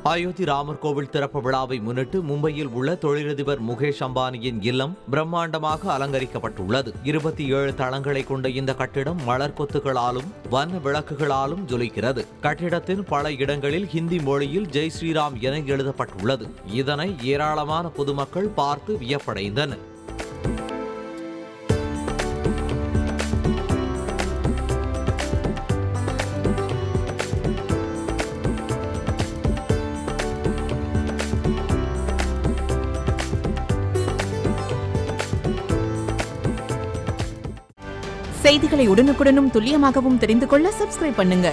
அயோத்தி ராமர் கோவில் திறப்பு விழாவை முன்னிட்டு மும்பையில் உள்ள தொழிலதிபர் முகேஷ் அம்பானியின் இல்லம் பிரம்மாண்டமாக அலங்கரிக்கப்பட்டுள்ளது. 27 தளங்களை கொண்ட இந்த கட்டிடம் மலர் கொத்துகளாலும் வண்ண விளக்குகளாலும் ஜொலிக்கிறது. கட்டிடத்தின் பல இடங்களில் ஹிந்தி மொழியில் ஜெய் ஸ்ரீராம் என எழுதப்பட்டுள்ளது. இதனை ஏராளமான பொதுமக்கள் பார்த்து வியப்படைந்தனர். செய்திகளை உடனுக்குடனும் துல்லியமாகவும் தெரிந்து கொள்ள சப்ஸ்கிரைப் பண்ணுங்க.